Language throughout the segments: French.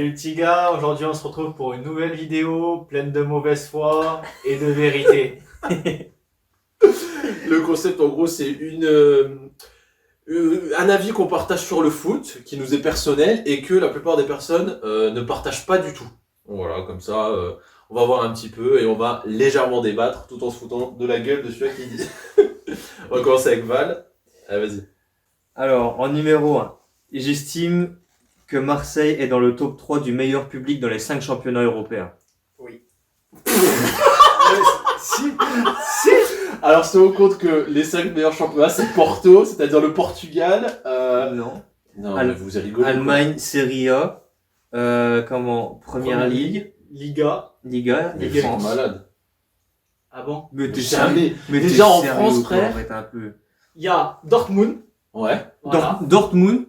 Salut petits gars, aujourd'hui on se retrouve pour une nouvelle vidéo pleine de mauvaise foi et de vérité. Le concept en gros c'est un avis qu'on partage sur le foot, qui nous est personnel et que la plupart des personnes ne partagent pas du tout. Voilà, comme ça on va voir un petit peu et on va légèrement débattre tout en se foutant de la gueule de celui qui dit. On va commencer avec Val. Allez, vas-y. Alors, en numéro 1, j'estime que Marseille est dans le top 3 du meilleur public dans les 5 championnats européens. Si. Alors, se rend compte que les 5 meilleurs championnats, c'est Porto, c'est-à-dire le Portugal. Non. Non, mais vous avez rigolé. Allemagne, Serie A, Première Ligue, Liga. Liga, Mais et vous êtes France. malade. Ah bon? Mais t'es Jamais. Mais Déjà t'es en sérieux France, ou quoi, frère. arrête un peu. Il y a Dortmund. Ouais. Voilà. Dortmund,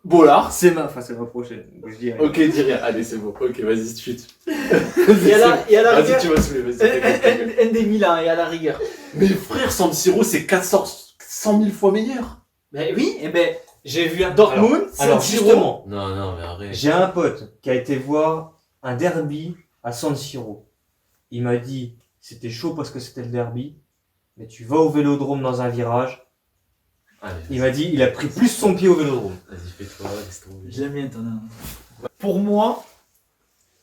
Bollard. c'est ma prochaine. Je dirais. Ok, dis rien. Allez, c'est bon. Ok, vas-y, suite. Et à la Vas-y, rigueur, tu vas saouler, vas-y. ND Milan et à la rigueur. Mais frère, San Siro, c'est 100 000 fois meilleur. Ben oui, et ben j'ai vu un Dortmund, Alors San Siro. justement, Non, mais arrête. j'ai un pote qui a été voir un derby à San Siro. Il m'a dit, c'était chaud parce que c'était le derby, mais tu vas au Vélodrome dans un virage. Allez, Il m'a dit, il a pris plus son pied au Vélodrome. vas-y, fais-toi, laisse tomber. J'aime bien ton nom. Pour moi,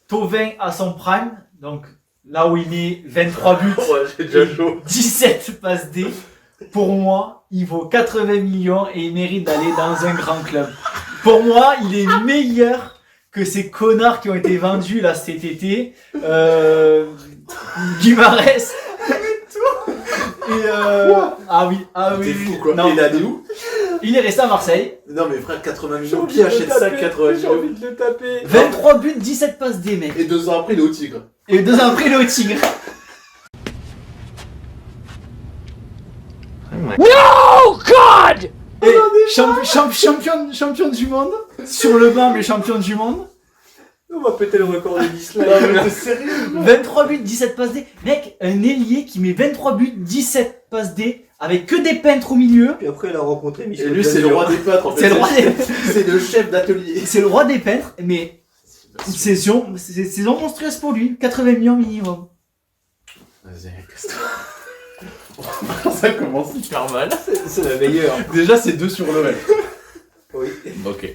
Thauvin à son prime, donc là où il met 23 buts, Ouais, j'ai déjà chaud. 17 passes D, pour moi, il vaut 80 millions et il mérite d'aller dans un grand club. Pour moi, il est meilleur que ces connards qui ont été vendus là cet été. Guimarães. Et ah oui. T'es fou, quoi. Non, Et il a allé où? il est resté à Marseille. Non, mais frère, 80 millions. Qui achète ça, 80 millions? de le taper. 23 buts, 17 passes D, mec. Et 2 ans après, il est au Tigre. Et 2 ans après, il est au Tigre. Et champion du monde. Sur le banc, mais champion du monde. On va péter le record de Non, mais t'es sérieux? 23 buts, 17 passes D. Mec, un ailier qui met 23 buts, 17 passes D, avec que des peintres au milieu. Puis après, il a rencontré Et Michel lui, c'est le roi des peintres, en fait. C'est le roi des... C'est le chef d'atelier. C'est le roi des peintres, mais c'est saison monstrueuse pour lui. 80 millions minimum. Vas-y, casse-toi. Ça commence hyper mal. C'est la meilleure. Déjà, c'est 2 sur le L. Oui. Ok.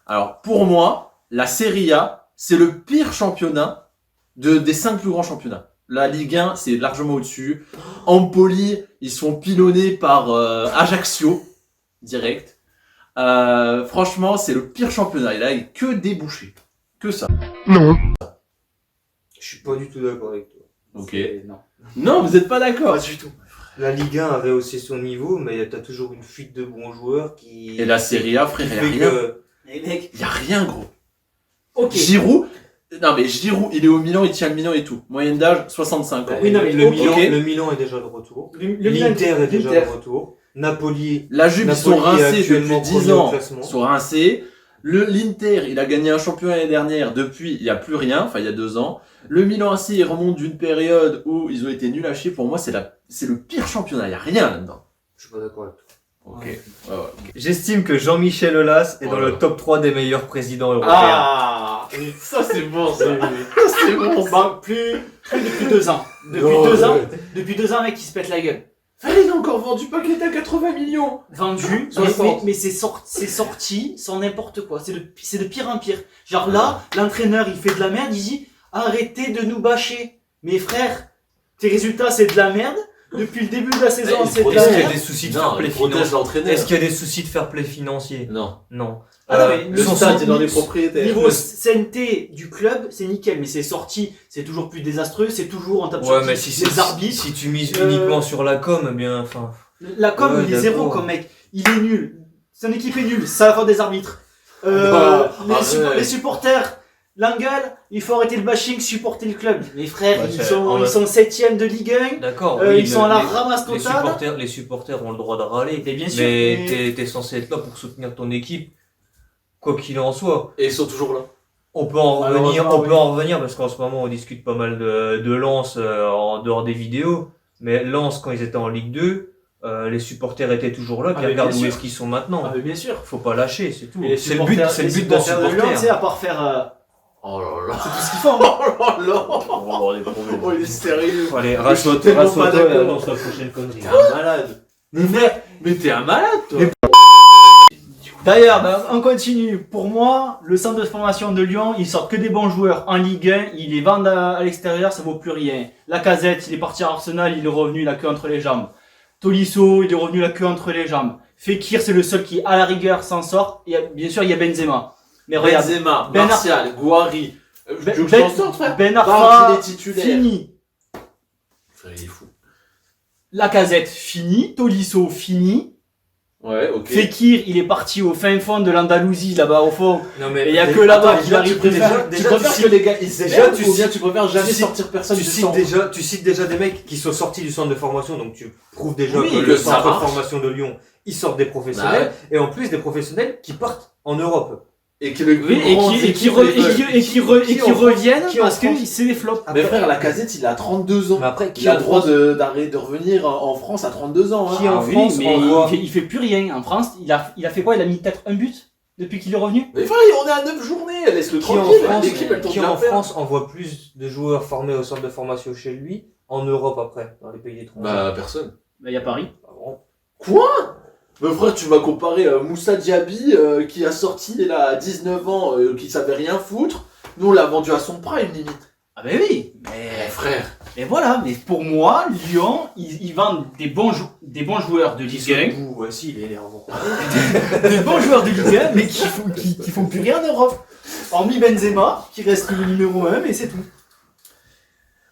Alors, pour moi, la Serie A, c'est le pire championnat des 5 plus grands championnats. La Ligue 1, c'est largement au-dessus. Empoli, ils sont pilonnés par Ajaccio, direct. Franchement, c'est le pire championnat. Il a que des bouchées. Que ça. Je suis pas du tout d'accord avec toi. Ok. Non. Non, vous êtes pas d'accord. du tout. La Ligue 1 a rehaussé son niveau, mais t'as toujours une fuite de bons joueurs qui... Et la Serie A, frère, qui il y a fait rien. que... Et mec, Il y a rien, gros. ok. Giroud, non mais Giroud, il est au Milan, il tient le Milan et tout. Moyenne d'âge, 65 ans. Oui, non, mais le, ok. Milan est déjà de retour. Le Milan- L'Inter est déjà l'Inter. de retour. Napoli... La Juve, ils sont Napoli est rincés actuellement depuis 10 premier au ans. classement. Ils sont rincés. L'Inter, il a gagné un championnat l'année dernière. Depuis, il n'y a plus rien. Enfin, il y a 2 ans. Le Milan AC, il remonte d'une période où ils ont été nuls à chier. Pour moi, c'est le pire championnat. Il n'y a rien là-dedans. Je suis pas d'accord avec toi. Ok. Ouais. J'estime que Jean-Michel Aulas est dans Voilà. le top 3 des meilleurs présidents européens. Ah, Ça, c'est bon, ça. C'est bon, ça. bah, plus depuis 2 ans. Depuis 2 ans, mec, il se pète la gueule. Fallait, il a encore vendu Paqueta à 80 millions. Vendu, 60. mais c'est sorti sans n'importe quoi. C'est de pire en pire. Genre là, l'entraîneur, il fait de la merde, il dit arrêtez de nous bâcher. Mais frère, tes résultats, c'est de la merde. Depuis le début de la saison, il c'est de protège la Est-ce qu'il y a merde. des soucis de Non, fair play il protège financier? l'entraîneur. Est-ce qu'il y a des soucis de fair play financier? Non. Non. Ah non, mais Le son- stade son- est dans les propriétaires. Niveau CNT du club, c'est nickel, mais c'est sorti, c'est toujours plus désastreux, c'est toujours en tape Ouais, sur mais les si arbitres. si tu mises uniquement sur la com, eh bien, enfin... La com, Ouais, il est zéro d'accord. comme mec. Il est nul. Son équipe est nulle, ça va faire des arbitres. Bah, Les supporters, l'engueule, il faut arrêter le bashing, supporter le club. Les frères, Bah, ils c'est- sont on a- 7ème de Ligue 1. D'accord, Ils sont à la ramasse les totale. les supporters ont le droit de râler. Et bien sûr, Mais mais- t'es censé être là pour soutenir ton équipe, quoi qu'il en soit. Et ils sont toujours là. On peut en revenir, Malheureusement, parce qu'en ce moment on discute pas mal de Lens en dehors des vidéos. Mais Lens, quand ils étaient en Ligue 2, les supporters étaient toujours là, Ah, puis mais regarde bien où sûr. est-ce qu'ils sont maintenant. Ah mais bien sûr. Faut pas lâcher, c'est tout. Et les C'est le but d'un supporters de Lyon, tu sais, supporter. à part faire... Oh là là. c'est tout ce qu'ils font. Hein. Oh là là. Oh, les problèmes. Oh, il est sérieux. Allez, Je suis tellement pas rassure-toi et d'accord. annonce la prochaine connerie. T'es un malade. Mais t'es un malade, toi. D'ailleurs, on continue. Pour moi, le centre de formation de Lyon, ils sortent que des bons joueurs en Ligue 1. Ils les vendent à l'extérieur, ça vaut plus rien. Lacazette, il est parti à Arsenal, il est revenu, il a queue entre les jambes. Tolisso, il est revenu, la queue entre les jambes. Fekir, c'est le seul qui, à la rigueur, s'en sort. Et bien sûr, il y a Benzema. Mais regarde, Benzema, Ben Martial, Gouari. Ben- Tu veux que je t'en sorte, frère? Ben Parle Arfa, des titulaires. fini. Frère, il est fou. Lacazette, fini. Tolisso, fini. Ouais, ok. Fekir, il est parti au fin fond de l'Andalousie, là-bas au fond. Non, Et il y a que là-bas qu'il arrive de faire. Tu préfères que les gars ils se déjà, perdent tu ou bien cites- tu préfères jamais tu cites- sortir personne tu du cites, centre? tu cites déjà des mecs qui sont sortis du centre de formation, donc tu prouves déjà Oui, que que le ça centre de marche. formation de Lyon, ils sortent des professionnels, et en plus des professionnels qui partent en Europe. Et que le Oui, et qui reviennent qui en parce que France- c'est des flops. Mais frère, Lacazette, il a 32 ans. Mais après, qui Il a en le droit France, de revenir en France à 32 ans. Hein. Qui en Ah oui, France, mais on voit- il fait plus rien. En France, il a fait quoi? Il a mis peut-être un but depuis qu'il est revenu? Mais frère, on est à 9 journées, laisse-le qui en tranquille. France, L'équipe, elle tourne qui bien en faire. France envoie plus de joueurs formés au centre de formation chez lui, en Europe après, dans les pays étrangers. Bah, personne. Bah, il y a Paris. Pas vraiment. Quoi? Mais frère, tu vas comparer Moussa Diaby qui a sorti là à 19 ans, qui savait rien foutre. Nous, on l'a vendu à son prime limite. Ah ben oui. Eh frère. Mais voilà. Mais pour moi, Lyon, ils vendent des bons joueurs de Ligue 1. Ouais, si, il est énervant. Des bons joueurs de Ligue 1, mais qui font plus rien en Europe. Hormis Benzema, qui reste le numéro 1, mais c'est tout.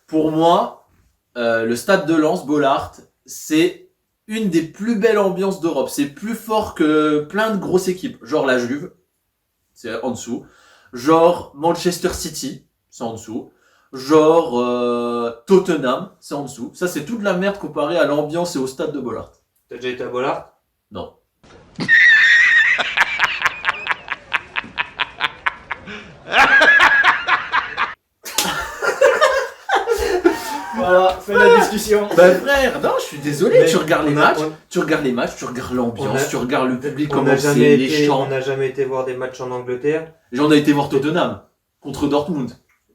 Pour moi, le stade de Lens, Bollaert, c'est une des plus belles ambiances d'Europe. C'est plus fort que plein de grosses équipes. Genre la Juve, c'est en dessous. Genre Manchester City, c'est en dessous. Genre Tottenham, c'est en dessous. Ça, c'est toute la merde comparé à l'ambiance et au stade de Bollaert. T'as déjà été à Bollard? Non. Voilà, fin de la discussion. Bah frère, non, je suis désolé. Mais tu regardes les on a- matchs, on- tu regardes les matchs, tu regardes l'ambiance, on a- tu regardes le public, On comment n'a c'est, jamais, les été- chants. on n'a jamais été voir des matchs en Angleterre. J'en ai été voir Tottenham contre Dortmund.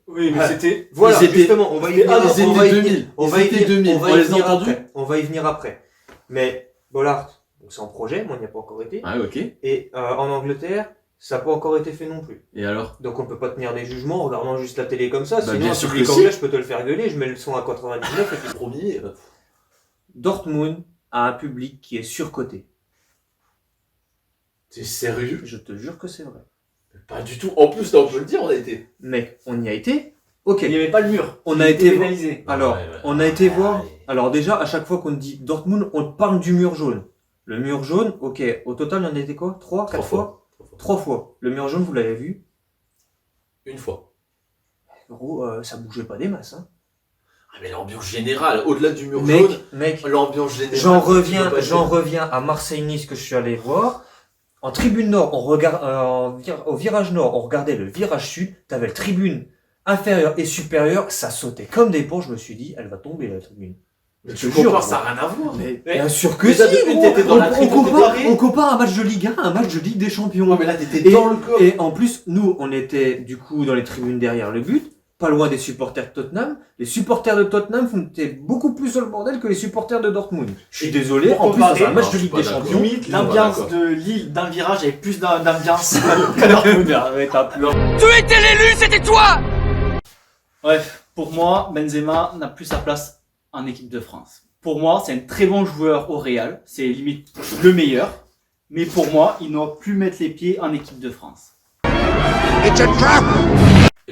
Oui, mais Ouais. c'était... Voilà, Ils étaient- justement, on va y venir. ils étaient on va y 2000. venir- on Ils va y étaient venir- 2000. on va On y les a venir entendus. après. On va y venir après. Mais Bollard, donc c'est en projet, moi on n'y a pas encore été. Ah ok. Et en Angleterre, ça n'a pas encore été fait non plus. Et alors? Donc on peut pas tenir des jugements en regardant juste la télé comme ça. Bah, Sinon, bien un sûr public que si. anglais, je peux te le faire gueuler, je mets le son à 99 et puis... Premier. Dortmund a un public qui est surcoté. T'es sérieux? Je te jure que c'est vrai. Pas du tout. En plus, là, on peut le dire, on a été. Mais on y a été. Ok. Il n'y avait pas le mur. On Il a était été pénalisé. Alors, Ouais, ouais. on a été voir. Allez. Alors déjà, à chaque fois qu'on dit Dortmund, on parle du mur jaune. Le mur jaune, ok. Au total, il y en a été quoi? 3, 4 fois? 3 fois. Le mur jaune, vous l'avez vu? Une fois. Gros, ça bougeait pas des masses. Hein. Ah, mais l'ambiance générale, au-delà du mur Mec, jaune, mec, l'ambiance générale. j'en tu peux reviens, pas j'en dire. reviens à Marseille-Nice que je suis allé voir. En tribune nord, on regarde, au virage nord, on regardait le virage sud. T'avais le tribune inférieure et supérieure, ça sautait comme des ponts. Je me suis dit, elle va tomber la tribune. Mais Je tu te jure, compares, ça gros. n'a rien à voir. Mais- Bien sûr que Déjà, si, depuis que gros. t'étais dans la tribune, On compare un match de Ligue 1 à un match de Ligue des Champions. Ouais, mais là, t'étais Et- dans le corps. Et en plus, nous, on était du coup dans les tribunes derrière le but, pas loin des supporters de Tottenham. Les supporters de Tottenham foutaient beaucoup plus sur le bordel que les supporters de Dortmund. Je suis désolé, pour en plus, comparer, dans un match non, de je Ligue suis des pas d'accord. Champions. Limite, Bon, l'ambiance d'accord. de Lille dans le virage avait plus d'ambiance qu'à Dortmund. Ouais, t'as plus un- Bref, pour moi, Benzema n'a plus sa place en équipe de France. Pour moi, c'est un très bon joueur au Real. C'est limite le meilleur. Mais pour moi, il ne doit plus mettre les pieds en équipe de France. Et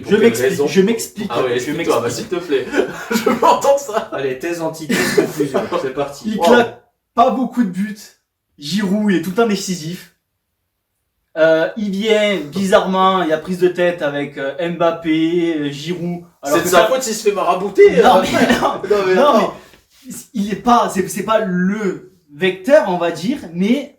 pour Je quelle raison m'explique. Ah ouais, je explique-toi, bah, s'il te plaît. Je veux entendre ça. Allez, thèse, antithèse, conclusion. C'est parti. Il Wow. claque pas beaucoup de buts. Giroud, il est tout le temps décisif. Il vient, bizarrement, il y a prise de tête avec Mbappé, Giroud. Alors C'est de que sa ça- faute s'il se fait marabouter. Non, mais non. Non, mais Non, attends. mais il est pas, c'est pas le vecteur, on va dire, mais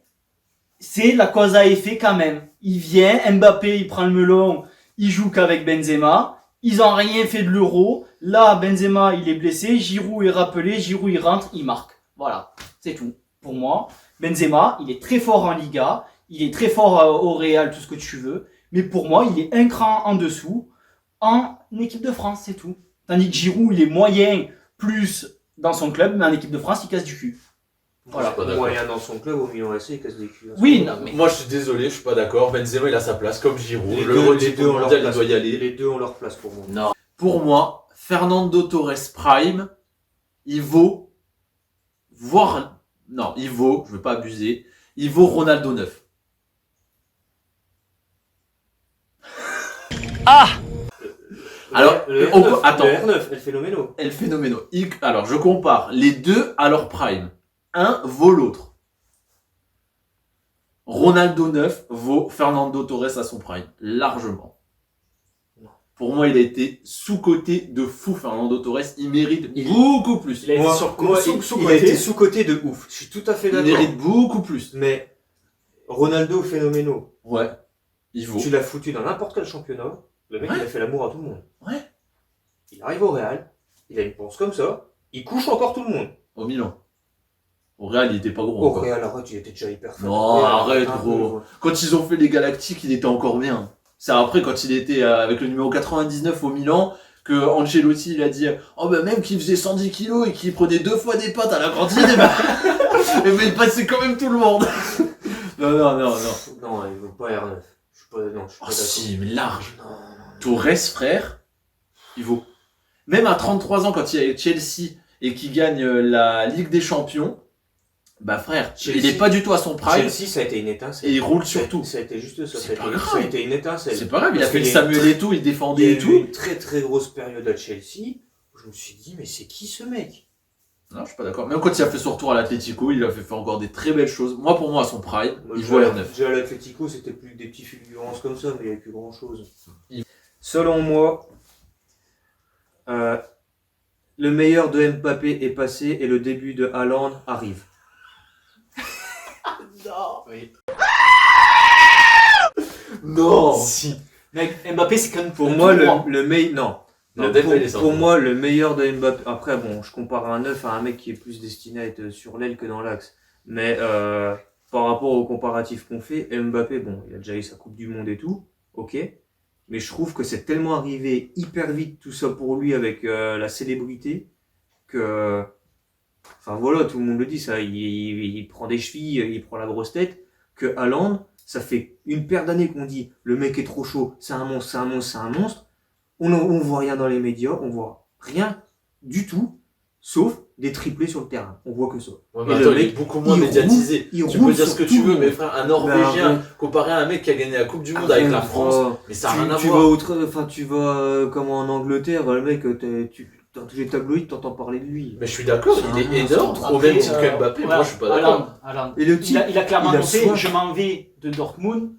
c'est la cause à effet quand même. Il vient, Mbappé, il prend le melon, il joue qu'avec Benzema. Ils ont rien fait de l'Euro. Là, Benzema, il est blessé. Giroud est rappelé. Giroud, il rentre, il marque. Voilà. C'est tout. pour moi, Benzema, il est très fort en Liga, il est très fort au Real, tout ce que tu veux, mais pour moi, il est un cran en dessous en équipe de France, c'est tout. Tandis que Giroud, il est moyen plus dans son club, mais en équipe de France, il casse du cul. Voilà. Je suis pas d'accord. Moyen dans son club, au Milan AC, il casse des culs. Oui, non, mais Moi, je suis désolé, je suis pas d'accord. Benzema, il a sa place comme Giroud. Les Le deux, relais les deux ont leur mondial, il place. doit y aller. Les deux ont leur place pour moi. Non. Pour moi, Fernando Torres Prime, il vaut, je veux pas abuser, il vaut Ronaldo 9. Alors, attends. Le R9, El Phénoméno. El Phénoméno. Alors, je compare les deux à leur prime. Un vaut l'autre. Ronaldo 9 vaut Fernando Torres à son prime. Largement. Non. Pour moi, il a été sous-coté de fou, Fernando Torres. Il mérite Il- beaucoup plus. il a été Moi, sur moi, il a été sous-côté de ouf. Je suis tout à fait Il d'accord. mérite beaucoup plus. Mais Ronaldo Phénoméno, Ouais. Il vaut. tu l'as foutu dans n'importe quel championnat. Le mec, Ouais. il a fait l'amour à tout le monde. Ouais. Il arrive au Real, il a une ponce comme ça, il couche encore tout le monde. Au Milan. Au Real, il était pas gros. Au encore. Real, arrête, il était déjà hyper fort. Non, Ouais, arrête, un gros. peu, Quand ils ont fait les Galactiques, il était encore bien. C'est après, quand il était avec le numéro 99 au Milan, que Ancelotti, il a dit, oh bah même qu'il faisait 110 kilos et qu'il prenait 2 fois des pâtes à la cantine, et bah, et bah, il passait quand même tout le monde. Non. Non, il veut pas R9. Je suis pas, non, je suis Oh pas si, mais large. d'accord. Non. Torres, frère, il vaut. Même à 33 ans, quand il est avec Chelsea et qu'il gagne la Ligue des Champions, bah frère, Chelsea- il est pas du tout à son prime Chelsea, ça a été une étincelle. et il roule surtout. Ça a été juste ça. C'est Ça pas a, été, grave. ça a été une étincelle. C'est pas grave, il a Parce fait le qu'il y a une Samuel Eto'o, il Il y défendait a et eu tout. une très très grosse période à Chelsea où je me suis dit, mais c'est qui ce mec? Non, je suis pas d'accord. Même quand il a fait son retour à l'Atlético, il a fait encore des très belles choses. Moi, pour moi, à son prime, Moi, il vaut R9. déjà à l'Atlético, c'était plus des petits fulgurances comme ça, mais il n'y avait plus grand chose. Selon moi, le meilleur de Mbappé est passé et le début de Haaland arrive. Non. Oui. Non. Si. Mec, Mbappé, c'est quand même Pour un moi, tout droit. le meilleur. Non. Non, Non, Dembélé, ça, pour on moi, le meilleur de Mbappé. Après, bon, je compare un 9 à un mec qui est plus destiné à être sur l'aile que dans l'axe. Mais par rapport au comparatif qu'on fait, Mbappé, bon, il a déjà eu sa Coupe du Monde et tout, ok. Mais je trouve que c'est tellement arrivé hyper vite tout ça pour lui avec la célébrité que. Enfin voilà, tout le monde le dit, ça. Il prend des chevilles, il prend la grosse tête. Que Haaland, ça fait une paire d'années qu'on dit le mec est trop chaud, c'est un monstre, c'est un monstre, c'est un monstre. On voit rien dans les médias, on voit rien du tout, sauf des triplés sur le terrain. On voit que ça. Ouais, Et mais le attends, il est mec, beaucoup moins il médiatisé. roule- il Tu roule peux dire sur ce que tout tu le veux, monde. mais frère, un Norvégien, arrête. comparé à un mec qui a gagné la Coupe du Monde avec la France, mais ça n'a rien à tu voir. vas tu vas comme en Angleterre, le mec, dans tous les tabloïds, t'entends parler de lui. Mais je suis d'accord, C'est il est un énorme, monstre. au même titre que Mbappé, voilà, moi je suis pas d'accord. Haaland. Et le type, Il a clairement il a annoncé, soif. je m'en vais de Dortmund,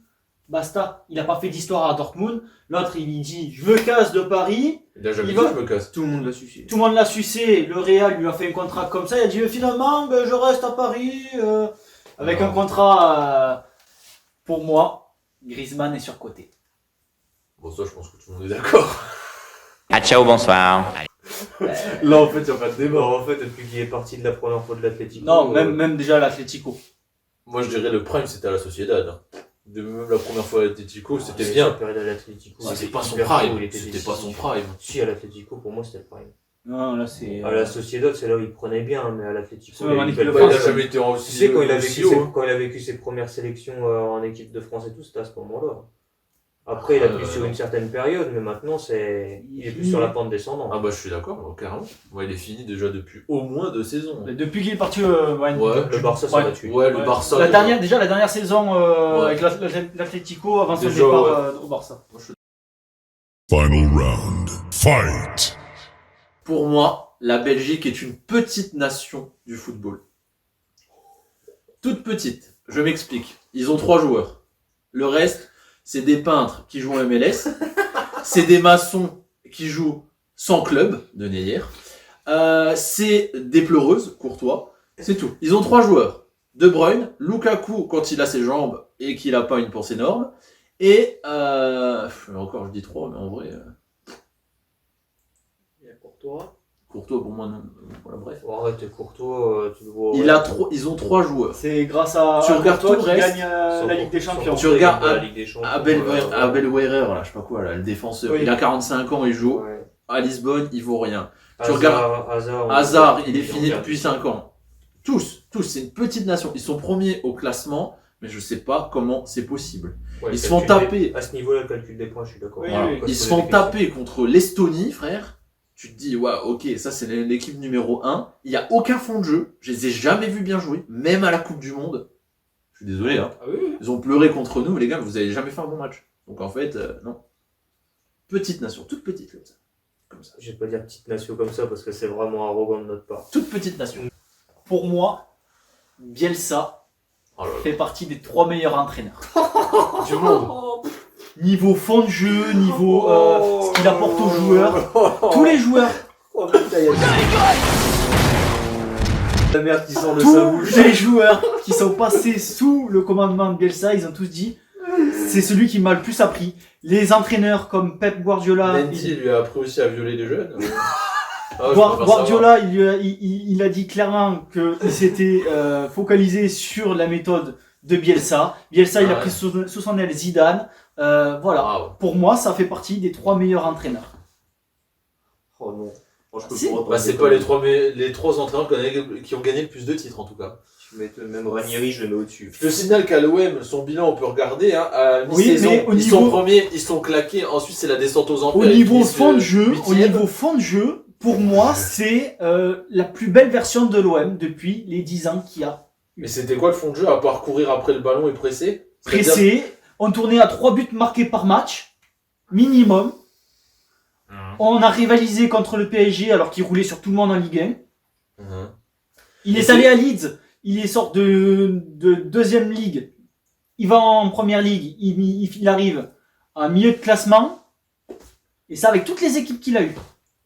basta. Il a pas fait d'histoire à Dortmund. L'autre, il dit, je me casse de Paris. Il a jamais Il dit va- je me casse. tout le monde l'a sucé. Tout le monde l'a sucé. Le Real lui a fait un contrat comme ça. Il a dit, finalement, ben, je reste à Paris. Avec Non. un contrat, pour moi, Griezmann est surcoté. Bon, ça, je pense que tout le monde est d'accord. Ah, ciao, bonsoir. Là, en fait, il n'y a pas de débat. Bon, en fait, depuis qu'il est parti de la première fois de l'Atlético. Non, même déjà l'Atlético. Moi, je dirais le prime, c'était à la Sociedad. Hein. Même la première fois à l'Atlético, c'était c'est bien. la période à l'Atlético. Ah, c'est il pas était son hyper chaud, prime. il était C'était décisif. pas son prime. Si, à l'Atlético, pour moi, c'était le prime. Non, là, c'est. À la Sociedad, c'est là où il prenait bien, mais à l'Atlético, C'est il a même eu en une équipe belle de Bah, il a France. jamais été en Tu aussi. sais, quand aussi haut. quand il a vécu ses premières sélections en équipe de France et tout, c'était à ce moment-là. Après, il a plus sur une certaine période, mais maintenant, il est plus sur la pente descendante. Ah bah je suis d'accord, carrément. Ouais, il est fini déjà depuis au moins 2 saisons. Depuis qu'il est parti, Ouais. Le Barça, ça Ouais. l'a tué. Ouais, le Barça. La dernière saison Ouais. avec l'Atlético avant son Déjà, départ ouais. au Barça. Final round. Fight! Pour moi, la Belgique est une petite nation du football. Toute petite. Je m'explique. Ils ont 3 joueurs. Le reste, c'est des peintres qui jouent en MLS. C'est des maçons qui jouent sans club de Neyer. C'est des pleureuses, Courtois. C'est tout. Ils ont 3 joueurs. De Bruyne, Lukaku quand il a ses jambes et qu'il a pas une pensée énorme. Et encore je dis 3, mais en vrai... Pour toi. Courtois, pour moi, non. Voilà, bref. Oh, arrête, Courtois, tu le vois. Ils ont 3 joueurs. C'est grâce à Tu regardes toi tout qui le reste, gagne la Ligue des Champions. Tu regardes la Ligue des Champions. Abel Weirer, là, je sais pas quoi, là, le défenseur. Oui. Il a 45 ans, il joue. Ouais. À Lisbonne, il vaut rien. Tu Hazard, Hazard, il est on fini regarde. depuis 5 ans. Tous, c'est une petite nation. Ils sont premiers au classement, mais je sais pas comment c'est possible. Ouais, Ils se calcul font taper. des- À ce niveau-là, le calcul des points, je suis d'accord. Oui, Voilà. oui. Ils se font taper contre l'Estonie, frère. Tu te dis, ouais, ok, ça c'est l'équipe numéro 1. Il y a aucun fond de jeu. Je les ai jamais vus bien jouer, même à la Coupe du Monde. Je suis désolé, hein. Ah oui. Ils ont pleuré contre nous, mais les gars, vous avez jamais fait un bon match. Donc en fait, non. Petite nation, toute petite comme ça. Comme ça. Je vais pas dire petite nation comme ça parce que c'est vraiment arrogant de notre part. Toute petite nation. Pour moi, Bielsa Oh là là. fait partie des 3 meilleurs entraîneurs. Du monde. Niveau fond de jeu, niveau ce qu'il apporte aux joueurs. Tous les joueurs, Oh putain, il y a la merde qui sort de sa tous bouche. les joueurs qui sont passés sous le commandement de Bielsa, ils ont tous dit c'est celui qui m'a le plus appris. Les entraîneurs comme Pep Guardiola, Mendy lui a appris aussi à violer des jeunes. Guardiola, il a dit clairement qu'il s'était focalisé sur la méthode de Bielsa. Bielsa, il a pris sous son aile Zidane. Voilà. Pour moi, ça fait partie des 3 meilleurs entraîneurs. Oh non. Moi, je peux Si. pas Bah, c'est pas les trois entraîneurs qui ont gagné le plus de titres en tout cas. Je mets même Ranieri, je le mets au-dessus. Je te signale qu'à l'OM, son bilan on peut regarder, hein, à Oui, mi-saison, mais au ils niveau- sont premiers, ils sont claqués, ensuite c'est la descente aux enfers. Au et niveau puis, fond de c'est jeu, huitième. pour moi, c'est la plus belle version de l'OM depuis les 10 ans qu'il y a. Mais c'était quoi le fond de jeu à part courir après le ballon et presser? C'est-à-dire- Pressé, on tournait à 3 buts marqués par match, minimum. On a rivalisé contre le PSG alors qu'il roulait sur tout le monde en Ligue 1. Mhm. Il Et est c'est- allé à Leeds, il est sorti de deuxième ligue. Il va en première ligue, il arrive à milieu de classement. Et ça avec toutes les équipes qu'il a eues.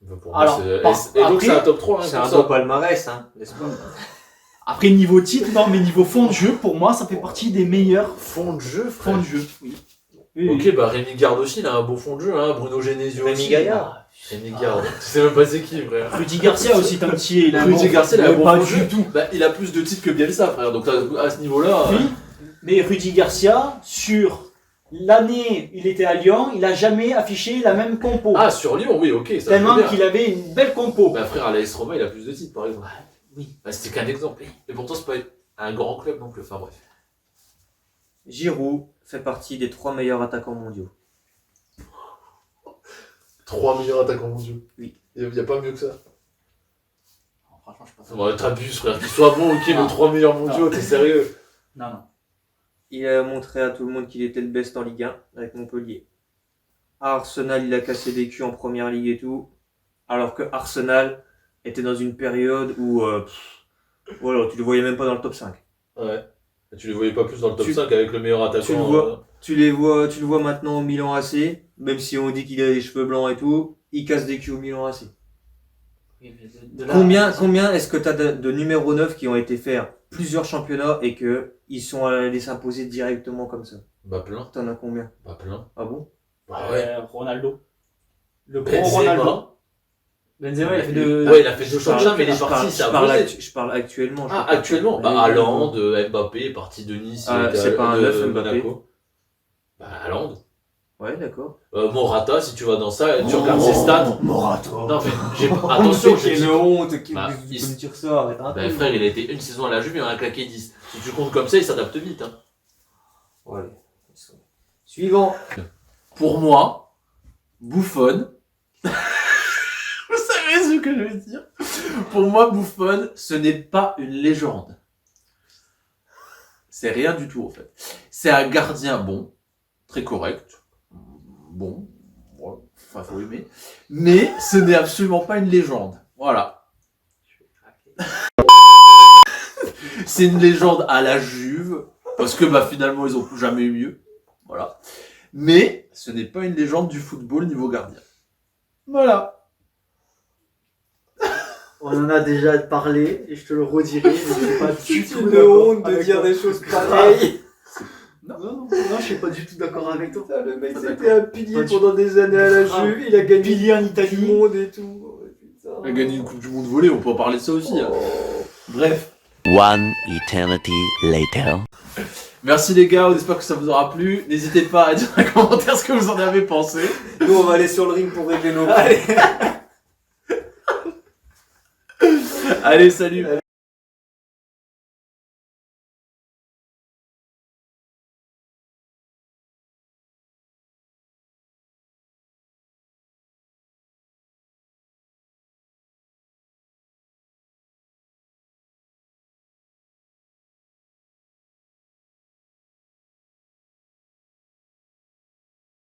Bah, pour moi, Alors, et après- donc c'est un top 3. Hein, C'est comme un ça. beau palmarès, hein, n'est-ce pas? Après niveau titre, non, mais niveau fond de jeu, pour moi, ça fait partie des meilleurs Fond de jeu, frère. fonds de jeu. Oui. Oui, Ok, oui. bah Rémi Garde aussi, il a un beau fond de jeu, hein. Bruno Genesio Rémi aussi. Gaillard. Rémi Garde. Tu sais même pas c'est qui, frère. Rudy Garcia aussi, t'as un petit. Il a un Rudy bon- Garcia, il a un bon pas fond de du jeu. tout. Bah, il a plus de titres que Bielsa, frère. Donc à ce niveau-là. Oui, mais Rudy Garcia, sur l'année il était à Lyon, il a jamais affiché la même compo. Ah, sur Lyon, oui, ok. Ça je Tellement veux bien. qu'il avait une belle compo. Bah frère, à l'AS Roma, il a plus de titres, par exemple. Oui. Bah, c'était qu'un exemple. Et pourtant, c'est pas un grand club non plus. Enfin bref. Giroud fait partie des 3 meilleurs attaquants mondiaux. 3 meilleurs attaquants mondiaux. Oui. Il y a pas mieux que ça. Franchement, je pense pas. Ouais, t'abuses, frère. Qu'il soit bon, ok, mais 3 meilleurs mondiaux, t'es sérieux? Non, non. Il a montré à tout le monde qu'il était le best en Ligue 1 avec Montpellier. À Arsenal, il a cassé des culs en première ligue et tout. Alors que Arsenal était dans une période où voilà, tu le voyais même pas dans le top 5. Ouais. Et tu les voyais pas plus dans le top Tu- 5 avec le meilleur attaquant. tu le vois. Tu le vois maintenant au Milan AC, même si on dit qu'il a les cheveux blancs et tout, il casse des culs au Milan AC. Combien est-ce que tu as de numéro 9 qui ont été faire plusieurs championnats et que ils sont allés s'imposer directement comme ça? Bah plein. T'en as combien? Bah plein. Ah bon? Bah ouais. Ronaldo. Le gros Benzema. Ronaldo. Benzema, il a fait de. Ouais, il a fait 2 championnats, mais il est je parti, ça a parle, posé. je parle actuellement. je Ah, sais pas. actuellement, bah, Haaland, Mbappé est parti de Nice, Ah, il était c'est pas un de neuf, Mbappé. Monaco. Bah, Haaland. Ouais, d'accord. Morata, si tu vas dans ça, tu regardes ses stats. Morata. Non, mais j'ai pas, attention, j'ai dit. honte qui Bah, vous il- me dire ça, arrête un Bah, peu. frère, il a été une saison à la Juve, il en a claqué 10. Si tu comptes comme ça, il s'adapte vite, hein. Ouais. Suivant. Pour moi, Buffon. Vous savez ce que je veux dire? Pour moi, Buffon, ce n'est pas une légende. C'est rien du tout, en fait. C'est un gardien bon, très correct. Bon, voilà, enfin, faut aimer. Mais ce n'est absolument pas une légende. Voilà. C'est une légende à la Juve, parce que bah finalement ils ont jamais eu mieux. Voilà. Mais ce n'est pas une légende du football niveau gardien. Voilà. On en a déjà parlé et je te le redirai. Mais je suis pas du C'est tout une d'accord honte de avec dire toi. des choses pareilles. Non, je suis pas du tout d'accord avec toi. Putain, le mec D'accord. c'était un pilier Pas du- pendant des années à la Ah. Juve, il a gagné Pilier en du Italie. monde et tout. Oh, putain. Elle a gagné une Coupe du Monde volée, on peut en parler de ça aussi. Hein. Bref. One eternity later. Merci les gars, on espère que ça vous aura plu. N'hésitez pas à dire dans les commentaires ce que vous en avez pensé. Nous, on va aller sur le ring pour régler nos... Allez, salut.